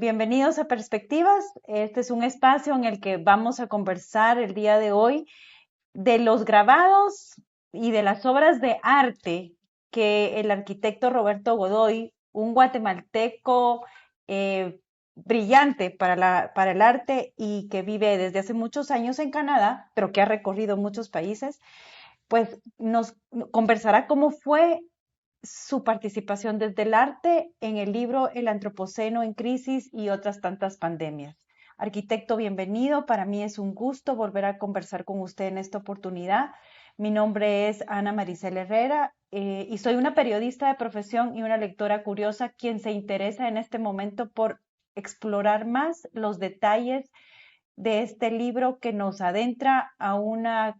bienvenidos a Perspectivas. Este es un espacio en el que vamos a conversar el día de hoy de los grabados y de las obras de arte que el arquitecto Roberto Godoy, un guatemalteco brillante para el arte y que vive desde hace muchos años en Canadá, pero que ha recorrido muchos países, pues nos conversará cómo fue su participación desde el arte en el libro El Antropoceno en Crisis y otras tantas pandemias. Arquitecto, bienvenido. Para mí es un gusto volver a conversar con usted en esta oportunidad. Mi nombre es Ana Maricel Herrera y soy una periodista de profesión y una lectora curiosa quien se interesa en este momento por explorar más los detalles de este libro que nos adentra a una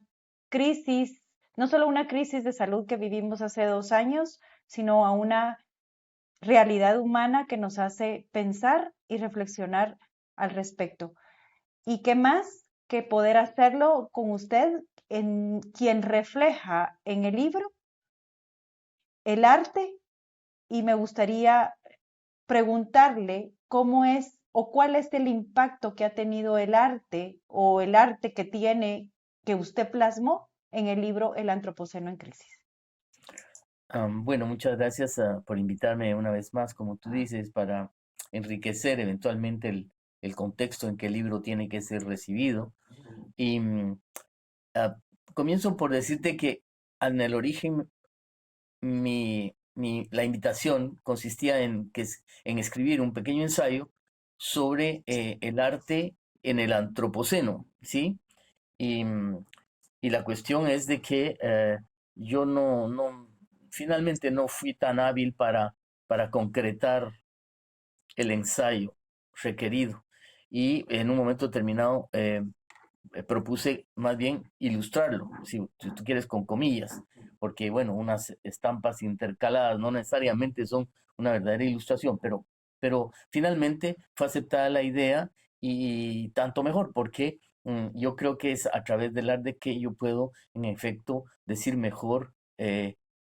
crisis, no solo una crisis de salud que vivimos hace 2 años, sino a una realidad humana que nos hace pensar y reflexionar al respecto. ¿Y qué más que poder hacerlo con usted, en quien refleja en el libro el arte? Y me gustaría preguntarle cómo es o cuál es el impacto que ha tenido el arte o el arte que tiene, que usted plasmó en el libro El Antropoceno en Crisis. Bueno, muchas gracias por invitarme una vez más, como tú dices, para enriquecer eventualmente el contexto en que el libro tiene que ser recibido. Y ah, comienzo por decirte que en el origen la invitación consistía en escribir un pequeño ensayo sobre el arte en el antropoceno, ¿sí? Y, y la cuestión es de que yo finalmente no fui tan hábil para concretar el ensayo requerido. Y en un momento determinado propuse más bien ilustrarlo, si tú quieres con comillas, porque bueno, unas estampas intercaladas no necesariamente son una verdadera ilustración, pero finalmente fue aceptada la idea y tanto mejor, porque yo creo que es a través del arte que yo puedo, en efecto, decir mejor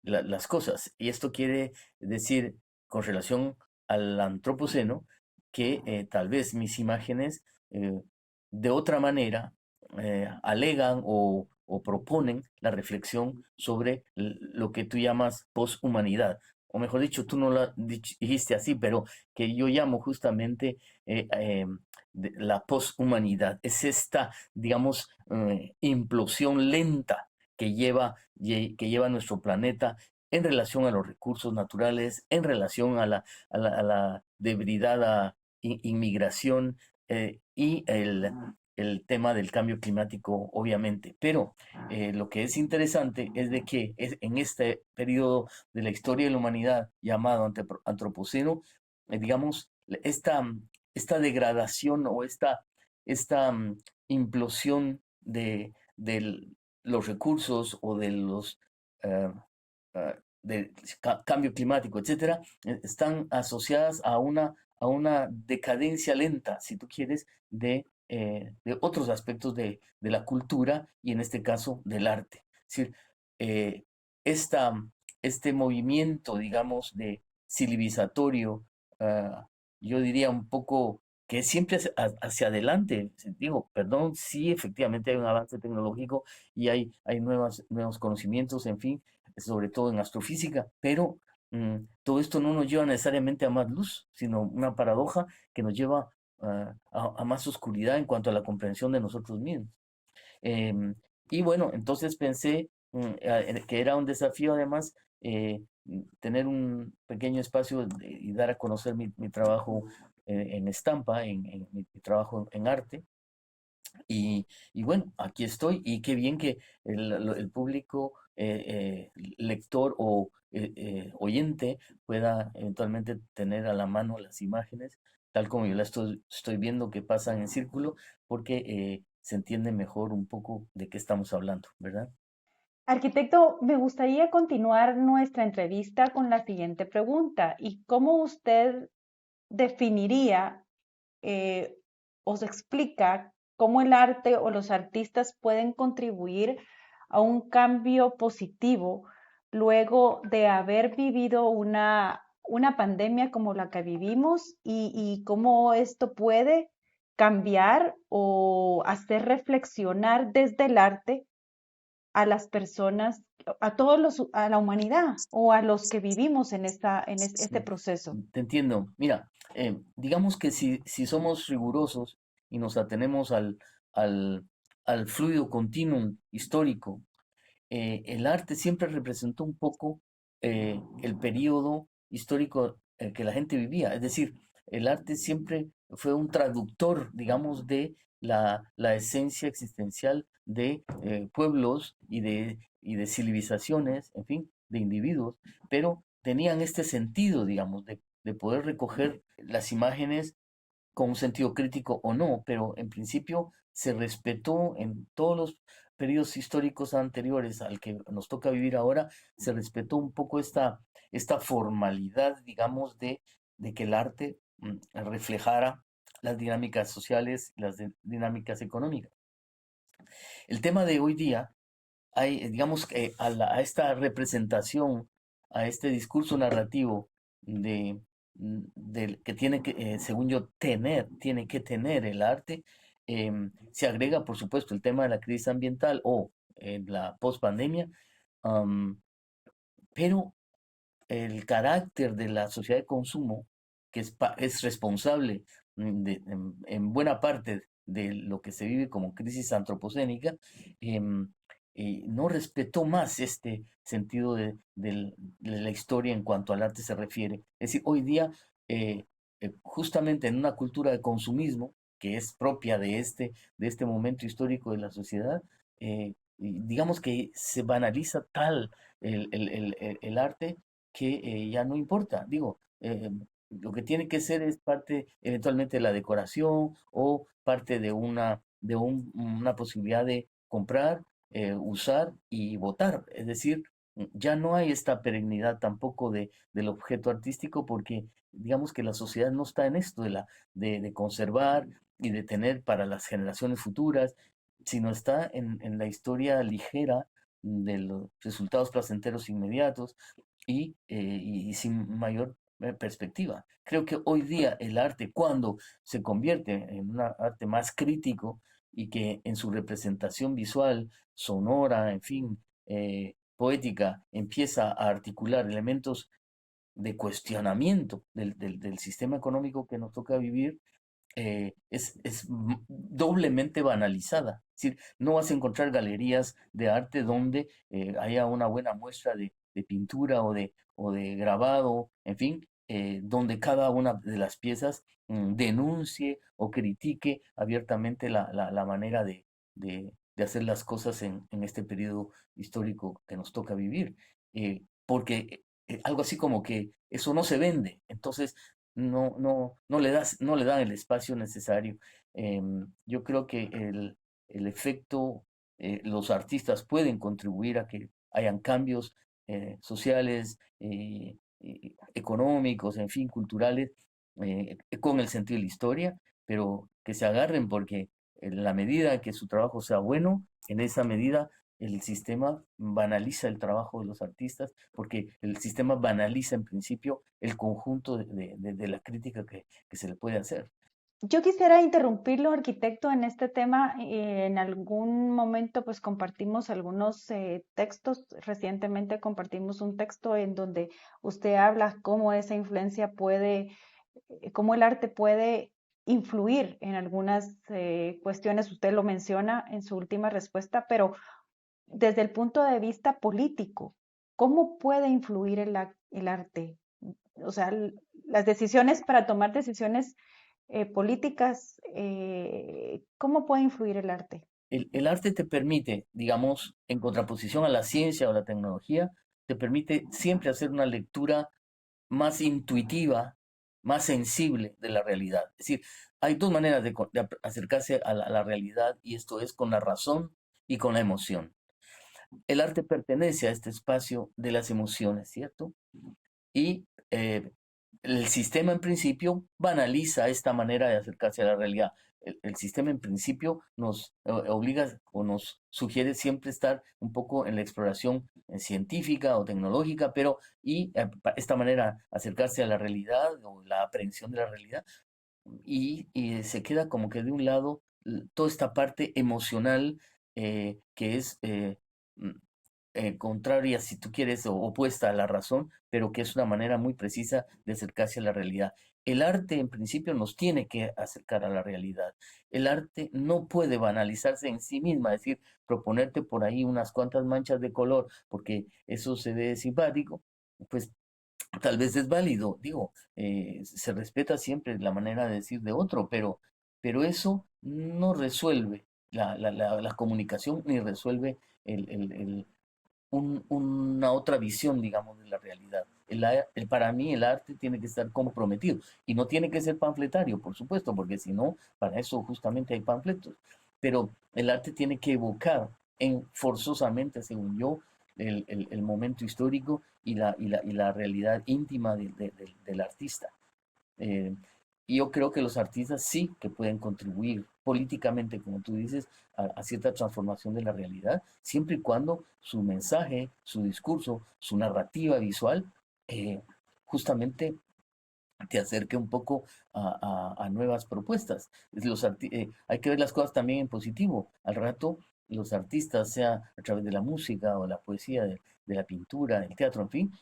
las cosas. Y esto quiere decir, con relación al antropoceno, que tal vez mis imágenes de otra manera alegan o proponen la reflexión sobre lo que tú llamas poshumanidad. O mejor dicho, tú no lo dijiste así, pero que yo llamo justamente la poshumanidad. Es esta, digamos, implosión lenta que lleva nuestro planeta en relación a los recursos naturales, en relación a la debilidad inmigración y el tema del cambio climático, obviamente. Pero lo que es interesante es de que en este periodo de la historia de la humanidad llamado antropoceno, digamos, esta degradación o esta implosión de los recursos o de los del cambio climático, etcétera, están asociadas a una decadencia lenta, si tú quieres, de otros aspectos de la cultura y en este caso del arte. Es decir, eh, esta, este movimiento, digamos, de civilizatorio, yo diría un poco que siempre hacia adelante, digo, perdón, sí, efectivamente hay un avance tecnológico y hay nuevos conocimientos, en fin, sobre todo en astrofísica, pero todo esto no nos lleva necesariamente a más luz, sino una paradoja que nos lleva a más oscuridad en cuanto a la comprensión de nosotros mismos. Em, y bueno, entonces pensé que era un desafío además tener un pequeño espacio y dar a conocer mi trabajo en estampa, en mi trabajo en arte. Y bueno, aquí estoy y qué bien que el público lector o oyente pueda eventualmente tener a la mano las imágenes, tal como yo las estoy viendo que pasan en círculo, porque se entiende mejor un poco de qué estamos hablando, ¿verdad? Arquitecto, me gustaría continuar nuestra entrevista con la siguiente pregunta. ¿Y cómo usted definiría eh, o se explica cómo el arte o los artistas pueden contribuir a un cambio positivo luego de haber vivido una una pandemia como la que vivimos y cómo esto puede cambiar o hacer reflexionar desde el arte a las personas, a todos a la humanidad o a los que vivimos en este Sí, proceso. te entiendo. Mira, digamos que si somos rigurosos y nos atenemos al, al fluido continuum histórico, el arte siempre representó un poco el periodo histórico que la gente vivía. Es decir, el arte siempre fue un traductor, digamos, de la esencia existencial de pueblos y de civilizaciones, en fin, de individuos, pero tenían este sentido, digamos, de poder recoger las imágenes con un sentido crítico o no, pero en principio se respetó en todos los periodos históricos anteriores al que nos toca vivir ahora, se respetó un poco esta formalidad, digamos, de que el arte reflejara las dinámicas sociales, las dinámicas económicas. El tema de hoy día, hay, digamos, que a esta representación, a este discurso narrativo de, que tiene que, según yo, tiene que tener el arte, se agrega, por supuesto, el tema de la crisis ambiental o la pospandemia, am, pero el carácter de la sociedad de consumo, que es responsable en buena parte de lo que se vive como crisis antropocénica, em, no respetó más este sentido de la historia en cuanto al arte se refiere. Es decir, hoy día, eh, justamente en una cultura de consumismo, que es propia de este momento histórico de la sociedad, y digamos que se banaliza tal el arte que ya no importa. Digo, lo que tiene que ser es parte eventualmente de la decoración o parte de una posibilidad de comprar, usar y votar. Es decir, ya no hay esta perennidad tampoco del objeto artístico porque digamos que la sociedad no está en esto de conservar y de tener para las generaciones futuras, sino está en la historia ligera de los resultados placenteros inmediatos y sin mayor perspectiva. Creo que hoy día el arte, cuando se convierte en un arte más crítico y que en su representación visual, sonora, en fin, poética, empieza a articular elementos de cuestionamiento del sistema económico que nos toca vivir, doblemente banalizada. Es decir, no vas a encontrar galerías de arte donde haya una buena muestra de pintura o de grabado, en fin, donde cada una de las piezas denuncie o critique abiertamente la manera de hacer las cosas en este periodo histórico que nos toca vivir. Porque algo así como que eso no se vende. Entonces, no le dan el espacio necesario. Yo creo que el efecto, los artistas pueden contribuir a que hayan cambios sociales, económicos, en fin, culturales, con el sentido de la historia, pero que se agarren porque en la medida que su trabajo sea bueno, en esa medida el sistema banaliza el trabajo de los artistas porque el sistema banaliza en principio el conjunto de la crítica que se le puede hacer. Yo quisiera interrumpirlo, arquitecto, en este tema. En algún momento, pues compartimos algunos textos. Recientemente compartimos un texto en donde usted habla cómo esa influencia puede, cómo el arte puede influir en algunas cuestiones. Usted lo menciona en su última respuesta, pero desde el punto de vista político, ¿cómo puede influir el arte? O sea, las decisiones para tomar decisiones políticas, ¿cómo puede influir el arte? El arte te permite, digamos, en contraposición a la ciencia o la tecnología, te permite siempre hacer una lectura más intuitiva, más sensible de la realidad. Es decir, hay dos maneras de acercarse a la realidad y esto es con la razón y con la emoción. El arte pertenece a este espacio de las emociones, ¿cierto? Y el sistema en principio banaliza esta manera de acercarse a la realidad. el sistema en principio nos obliga o nos sugiere siempre estar un poco en la exploración científica o tecnológica, pero esta manera acercarse a la realidad o la aprehensión de la realidad y se queda como que de un lado toda esta parte emocional que es mm, contraria, si tú quieres, o opuesta a la razón, pero que es una manera muy precisa de acercarse a la realidad. El arte en principio nos tiene que acercar a la realidad. El arte no puede banalizarse en sí misma, es decir, proponerte por ahí unas cuantas manchas de color porque eso se ve simpático, pues tal vez es válido, digo, se respeta siempre la manera de decir de otro, pero eso no resuelve la comunicación ni resuelve una otra visión, digamos, de la realidad. Para mí el arte tiene que estar comprometido y no tiene que ser panfletario, por supuesto, porque si no, para eso justamente hay panfletos. Pero el arte tiene que evocar forzosamente, según yo, el momento histórico y la realidad íntima del artista. Eh, y yo creo que los artistas sí que pueden contribuir políticamente, como tú dices, a cierta transformación de la realidad, siempre y cuando su mensaje, su discurso, su narrativa visual, eh, justamente te acerque un poco a nuevas propuestas. Hay que ver las cosas también en positivo. Al rato, los artistas, sea a través de la música o la poesía, de la pintura, del teatro, en fin,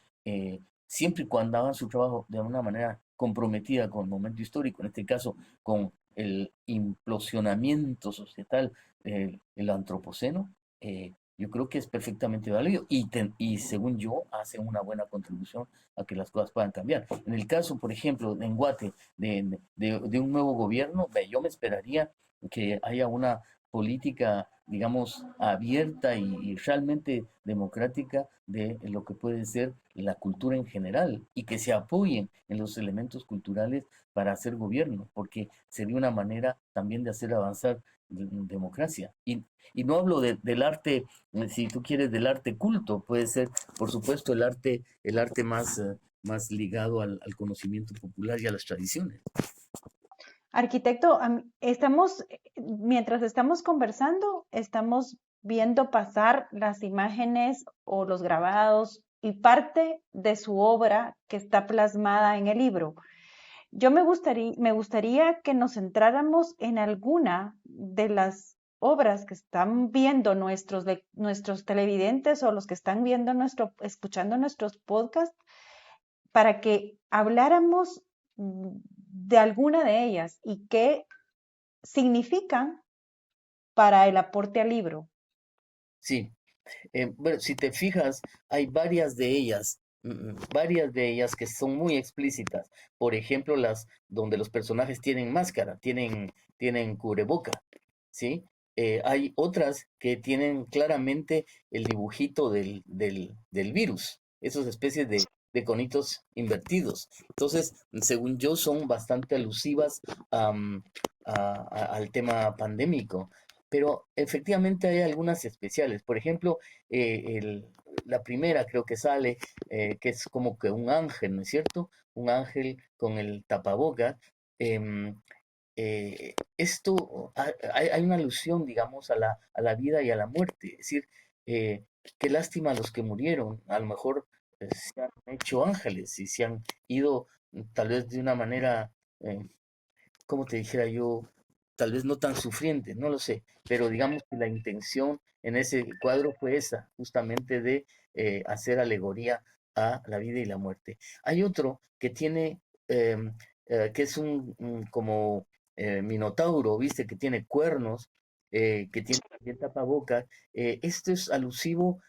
siempre y cuando hagan su trabajo de una manera comprometida con el momento histórico, en este caso con el implosionamiento societal, el antropoceno, yo creo que es perfectamente válido y según yo hacen una buena contribución a que las cosas puedan cambiar. En el caso, por ejemplo, en Guate, de un nuevo gobierno, yo me esperaría que haya una política, digamos, abierta y realmente democrática de lo que puede ser la cultura en general y que se apoyen en los elementos culturales para hacer gobierno, porque sería una manera también de hacer avanzar democracia. Y no hablo del arte, si tú quieres, del arte culto, puede ser, por supuesto, el arte más ligado al conocimiento popular y a las tradiciones. Arquitecto, mientras estamos conversando, estamos viendo pasar las imágenes o los grabados y parte de su obra que está plasmada en el libro. Me gustaría que nos centráramos en alguna de las obras que están viendo nuestros televidentes o los que están escuchando nuestros podcasts para que habláramos de alguna de ellas y qué significan para el aporte al libro. Sí, bueno, si te fijas, hay varias de ellas que son muy explícitas. Por ejemplo, las donde los personajes tienen máscara, tienen cubreboca, ¿sí? Hay otras que tienen claramente el dibujito del virus, esas especies de conitos invertidos. Entonces, según yo, son bastante alusivas am, al tema pandémico. Pero efectivamente hay algunas especiales. Por ejemplo, la primera creo que sale, que es como que un ángel, ¿no es cierto? Un ángel con el tapaboca. em, Esto, hay una alusión, digamos, a la vida y a la muerte. Es decir, qué lástima a los que murieron. A lo mejor se han hecho ángeles y se han ido tal vez de una manera, como te dijera yo, tal vez no tan sufriente, no lo sé, pero digamos que la intención en ese cuadro fue esa, justamente de hacer alegoría a la vida y la muerte. Hay otro que tiene, que es un como minotauro, viste, que tiene cuernos, que tiene también tapabocas. Esto es alusivo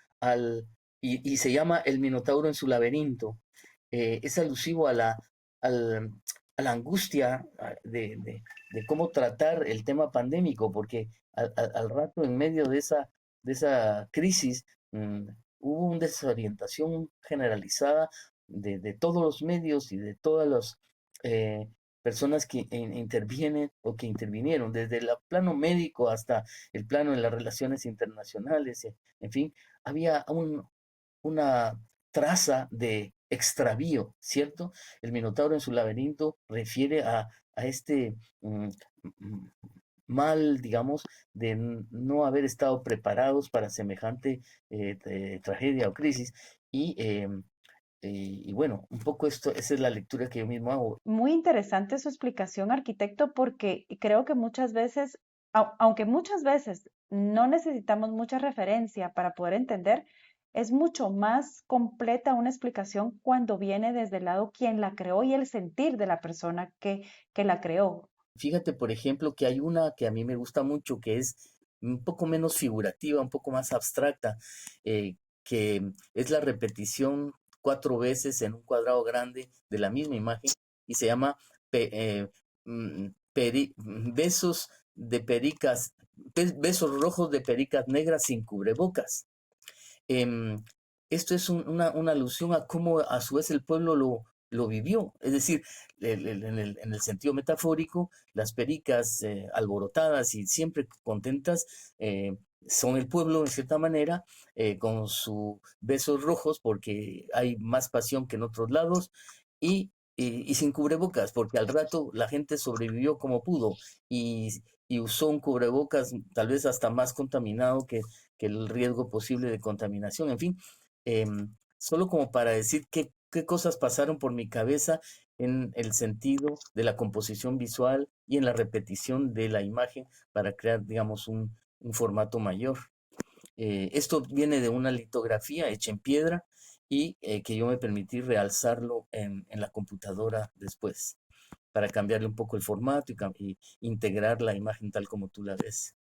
y se llama el minotauro en su laberinto. Es alusivo al, a la angustia de cómo tratar el tema pandémico, porque al rato, en medio de esa crisis, hubo una desorientación generalizada de todos los medios y de todas las eh, personas que intervienen o que intervinieron, desde el plano médico hasta el plano de las relaciones internacionales, en fin, había una traza de extravío, ¿cierto? El Minotauro en su laberinto refiere a este mal, digamos, de no haber estado preparados para semejante tragedia o crisis. Y, y bueno, un poco esto, esa es la lectura que yo mismo hago. Muy interesante su explicación, arquitecto, porque creo que muchas veces, aunque muchas veces no necesitamos mucha referencia para poder entender, es mucho más completa una explicación cuando viene desde el lado quien la creó y el sentir de la persona que la creó. Fíjate, por ejemplo, que hay una que a mí me gusta mucho, que es un poco menos figurativa, un poco más abstracta, que es la repetición 4 veces en un cuadrado grande de la misma imagen y se llama besos de pericas, besos rojos de pericas negras sin cubrebocas. Em, Esto es una alusión a cómo a su vez el pueblo lo vivió. Es decir, en el sentido metafórico, las pericas alborotadas y siempre contentas son el pueblo en cierta manera, con sus besos rojos porque hay más pasión que en otros lados y sin cubrebocas porque al rato la gente sobrevivió como pudo y usó un cubrebocas tal vez hasta más contaminado que el riesgo posible de contaminación. En fin, solo como para decir qué cosas pasaron por mi cabeza en el sentido de la composición visual y en la repetición de la imagen para crear, digamos, un formato mayor. Esto viene de una litografía hecha en piedra y que yo me permití realzarlo en la computadora después para cambiarle un poco el formato y integrar la imagen tal como tú la ves.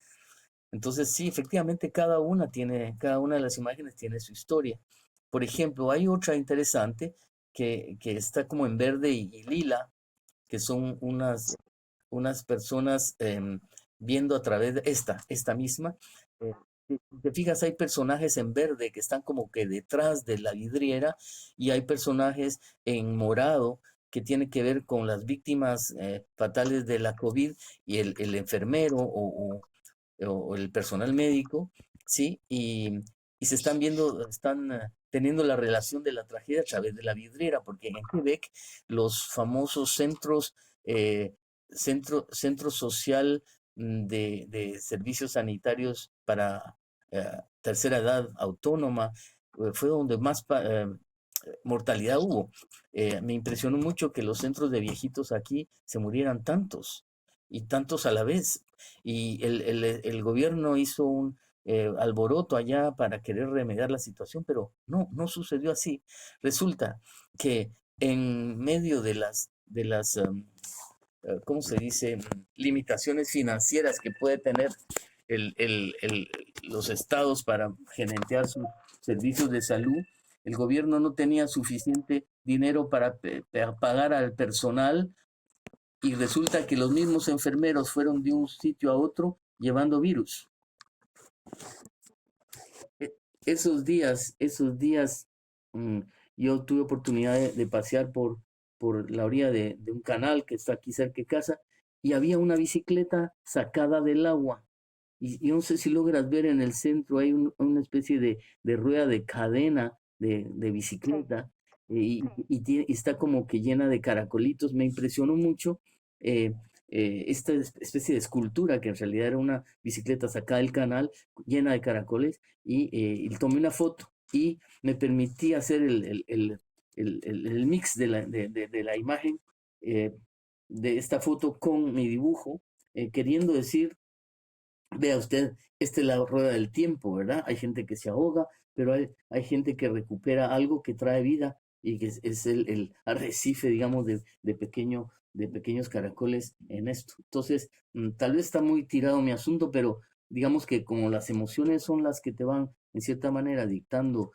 Entonces, sí, efectivamente, cada una de las imágenes tiene su historia. Por ejemplo, hay otra interesante que está como en verde y lila, que son unas personas viendo a través de esta misma. eh, si te fijas, hay personajes en verde que están como que detrás de la vidriera y hay personajes en morado que tiene que ver con las víctimas fatales de la COVID y el enfermero o el personal médico, ¿sí? Y se están viendo, están teniendo la relación de la tragedia a través de la vidriera, porque en Quebec los famosos eh, centro social de servicios sanitarios para tercera edad autónoma, fue donde más mortalidad hubo. Me impresionó mucho que los centros de viejitos aquí se murieran tantos y tantos a la vez. Y el gobierno hizo un alboroto allá para querer remediar la situación, pero no sucedió así. Resulta que en medio de las ¿cómo se dice? Limitaciones financieras que puede tener el, el- el- los estados para gerenciar sus servicios de salud, el gobierno no tenía suficiente dinero para pagar al personal y resulta que los mismos enfermeros fueron de un sitio a otro llevando virus. E- esos días, mm, yo tuve oportunidad de pasear por la orilla de un canal que está aquí cerca de casa y había una bicicleta sacada del agua. Y no sé si logras ver en el centro, hay una especie de rueda de cadena de bicicleta y está como que llena de caracolitos. Me impresionó mucho eh, esta especie de escultura que en realidad era una bicicleta sacada del canal llena de caracoles y tomé una foto y me permití hacer el mix de la imagen eh, de esta foto con mi dibujo, queriendo decir. Vea usted, esta es la rueda del tiempo, ¿verdad? Hay gente que se ahoga, pero hay gente que recupera algo que trae vida y que es el arrecife, digamos, de pequeños caracoles en esto. Entonces, tal vez está muy tirado mi asunto, pero digamos que como las emociones son las que te van, en cierta manera, dictando,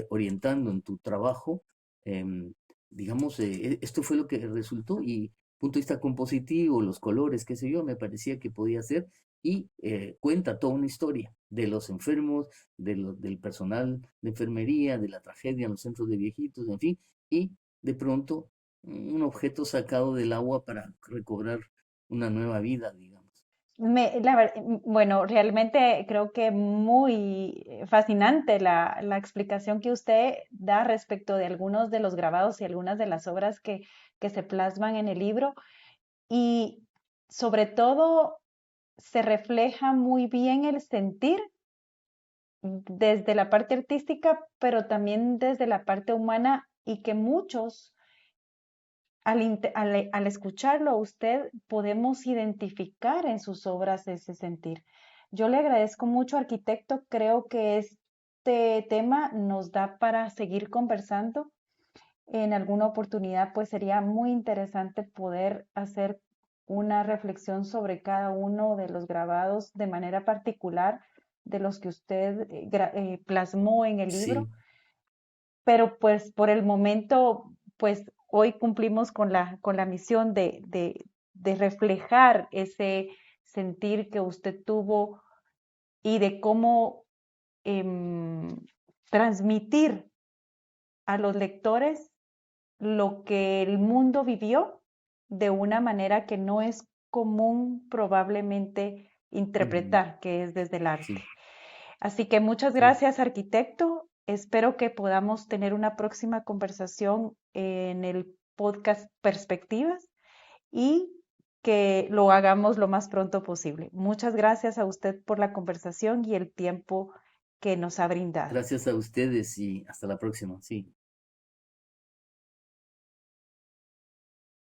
orientando en tu trabajo, em, digamos, esto fue lo que resultó y punto de vista compositivo, los colores, qué sé yo, me parecía que podía ser y cuenta toda una historia de los enfermos, del personal de enfermería, de la tragedia en los centros de viejitos, en fin, y de pronto un objeto sacado del agua para recobrar una nueva vida, digamos. Bueno, realmente creo que muy fascinante la explicación que usted da respecto de algunos de los grabados y algunas de las obras que se plasman en el libro y sobre todo se refleja muy bien el sentir desde la parte artística, pero también desde la parte humana y que muchos al escucharlo a usted podemos identificar en sus obras ese sentir. Yo le agradezco mucho, arquitecto. Creo que este tema nos da para seguir conversando. En alguna oportunidad, pues sería muy interesante poder hacer una reflexión sobre cada uno de los grabados de manera particular de los que usted plasmó en el libro, Sí, pero pues por el momento, pues hoy cumplimos con la misión de reflejar ese sentir que usted tuvo y de cómo em, transmitir a los lectores lo que el mundo vivió de una manera que no es común probablemente ujú, interpretar, que es desde el arte. sí, Así que muchas sí. gracias, arquitecto. Espero que podamos tener una próxima conversación en el podcast Perspectivas y que lo hagamos lo más pronto posible. Muchas gracias a usted por la conversación y el tiempo que nos ha brindado. Gracias a ustedes y hasta la próxima. Sí.